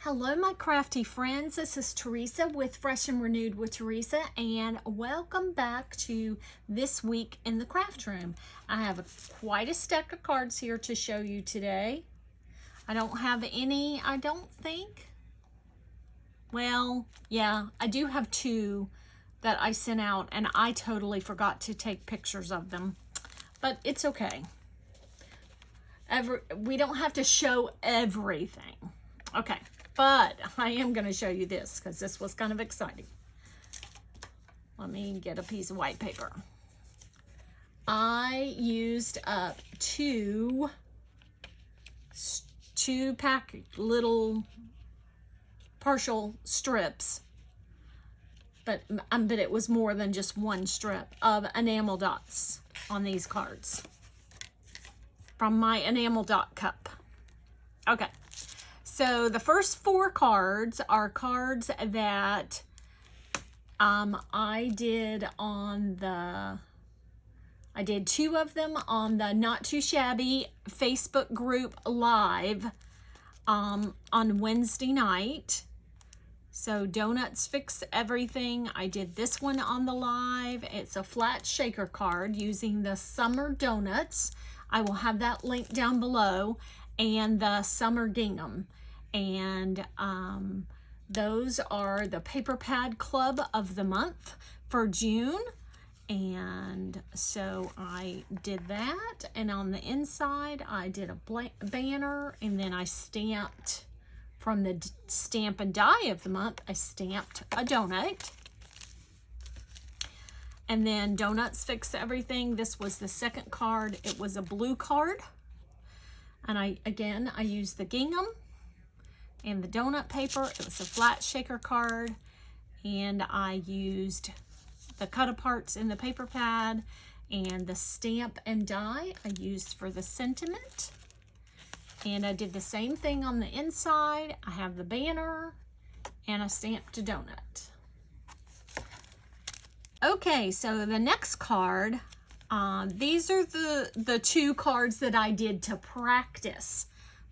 Hello, my crafty friends. This is Teresa with Fresh and Renewed with Teresa, and welcome back to This Week in the Craft Room. I have quite a stack of cards here to show you today. I don't have any, I don't think. Well, yeah, I do have two that I sent out, and I totally forgot to take pictures of them, but it's okay. We don't have to show everything. Okay. But I am going to show you this because this was kind of exciting. Let me get a piece of white paper. I used up two pack little partial strips, but it was more than just one strip of enamel dots on these cards from my enamel dot cup. Okay. So the first four cards are cards that I did two of them on the Not Too Shabby Facebook group live on Wednesday night. So Donuts Fix Everything. I did this one on the live. It's a flat shaker card using the Summer Donuts. I will have that link down below, and the Summer Gingham. And those are the Paper Pad Club of the month for June. And so I did that. And on the inside, I did a banner. And then I stamped from the Stamp and Die of the month, I stamped a donut. And then Donuts Fix Everything. This was the second card. It was a blue card. And I used the gingham and the donut paper. It was a flat shaker card, and I used the cut aparts in the paper pad, and the Stamp and Die I used for the sentiment. And I did the same thing on the inside. I have the banner, and I stamped a donut. Okay, so the next card, these are the two cards that I did to practice,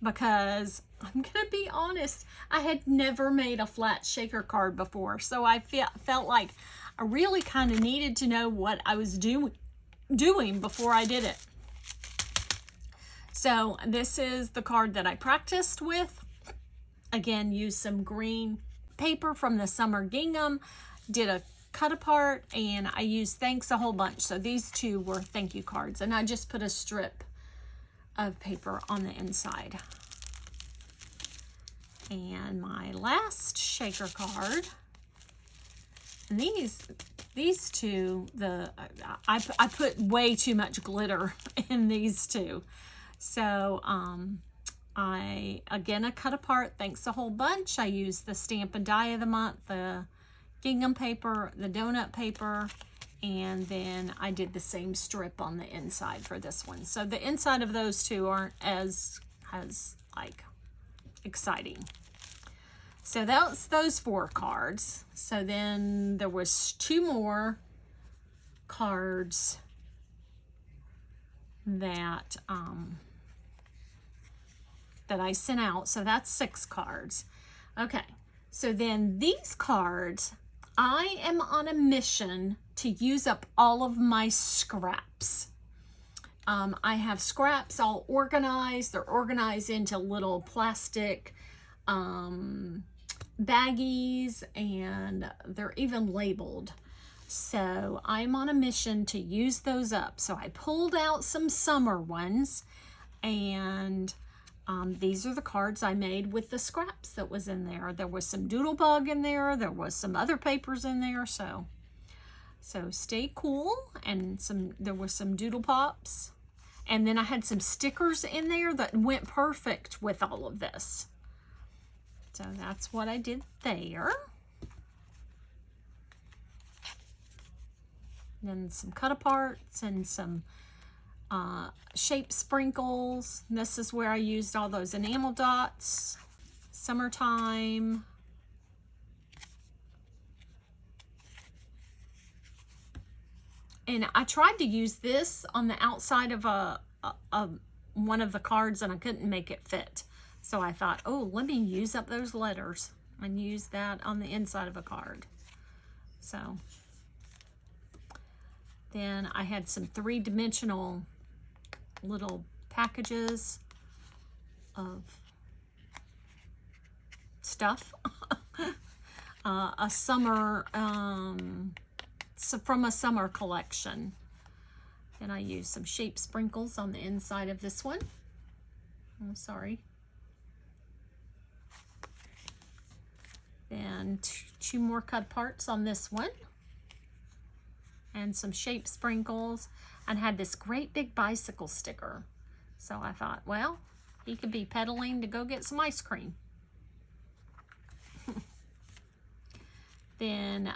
because I'm gonna be honest, I had never made a flat shaker card before, so I felt like I really kind of needed to know what I was doing before I did it. So this is the card that I practiced with. Again, used some green paper from the Summer Gingham, did a cut apart, and I used Thanks a whole bunch. So these two were thank you cards, and I just put a strip of paper on the inside. And my last shaker card, and these two, I put way too much glitter in these two. So I cut apart Thanks a whole bunch. I used the Stamp and Die of the month, the gingham paper, the donut paper, and then I did the same strip on the inside for this one. So the inside of those two aren't as like exciting. So that's those four cards. So then there was two more cards that I sent out. So that's 6 cards. Okay. So then these cards, I am on a mission to use up all of my scraps. I have scraps all organized. They're organized into little plastic baggies, and they're even labeled. So I'm on a mission to use those up. So I pulled out some summer ones, and these are the cards I made with the scraps that was in there. There was some Doodlebug in there. There was some other papers in there. So stay cool. And there was some Doodle Pops. And then I had some stickers in there that went perfect with all of this. So that's what I did there. Then some cut aparts and some shape sprinkles. This is where I used all those enamel dots. Summertime. And I tried to use this on the outside of one of the cards, and I couldn't make it fit. So I thought, oh, let me use up those letters and use that on the inside of a card. So then I had some three-dimensional little packages of stuff. A summer, from a summer collection. And I used some shape sprinkles on the inside of this one. Oh, sorry. Then two more cut parts on this one. And some shape sprinkles. And had this great big bicycle sticker. So I thought, well, he could be pedaling to go get some ice cream. Then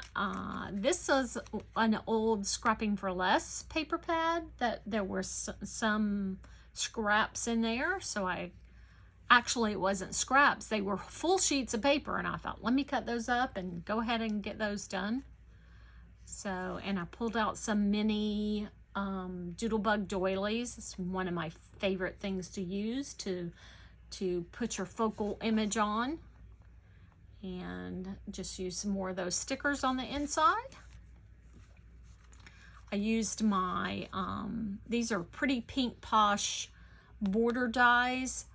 this was an old Scrapping for Less paper pad that there were some scraps in there. So actually it wasn't scraps. They were full sheets of paper, and I thought, let me cut those up and go ahead and get those done. So, and I pulled out some mini doodlebug doilies. It's one of my favorite things to use to put your focal image on. And just use some more of those stickers on the inside. I used my, these are Pretty Pink Posh border dies,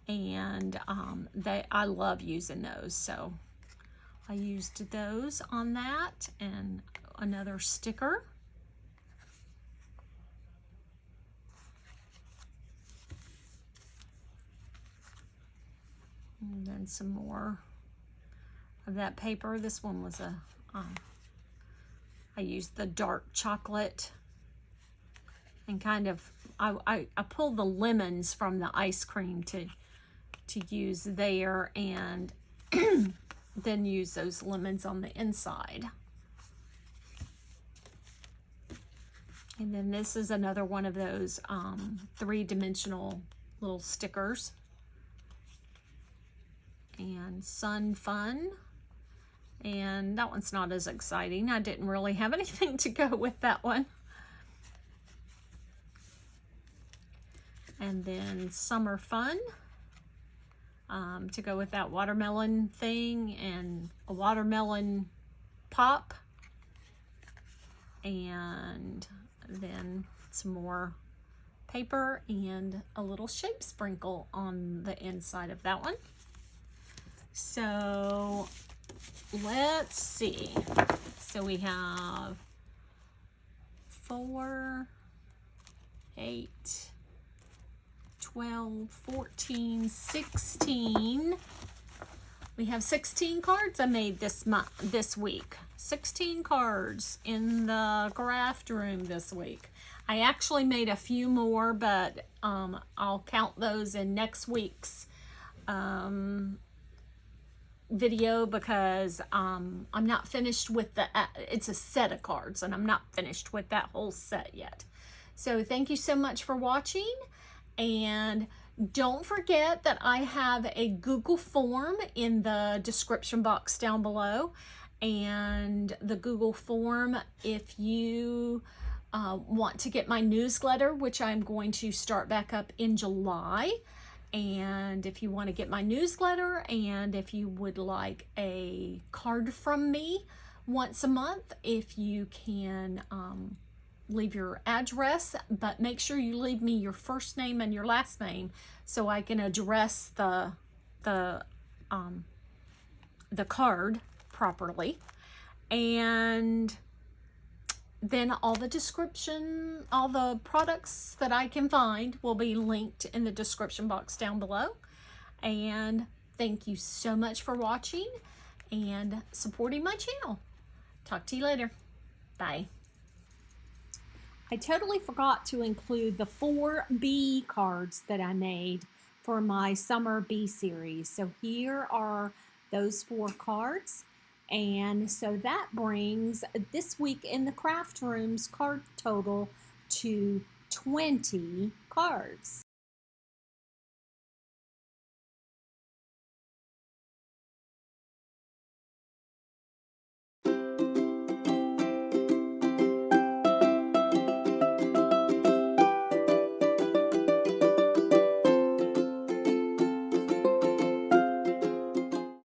and I love using those. So I used those on that, and another sticker. And then some more of that paper. This one was I used the dark chocolate and kind of, I pulled the lemons from the ice cream to use there, and then use those lemons on the inside. And then this is another one of those three-dimensional little stickers. And Sun Fun. And that one's not as exciting. I didn't really have anything to go with that one. And then Summer Fun, to go with that watermelon thing, and a watermelon pop. And then some more paper and a little shape sprinkle on the inside of that one. So let's see. So we have 4, 8, 12, 14, 16. We have 16 cards I made this week. 16 cards in the craft room this week. I actually made a few more, but I'll count those in next week's video, because I'm not finished with it's a set of cards, and I'm not finished with that whole set yet. So thank you so much for watching, and don't forget that I have a Google form in the description box down below. And the Google form, if you want to get my newsletter, which I'm going to start back up in July. And if you want to get my newsletter, and if you would like a card from me once a month, if you can leave your address, but make sure you leave me your first name and your last name so I can address the card properly. And then all the description, all the products that I can find will be linked in the description box down below. And thank you so much for watching and supporting my channel. Talk to you later. Bye. I totally forgot to include the 4 bee cards that I made for my summer bee series. So here are those 4 cards. And so that brings this week in the craft room's card total to 20 cards.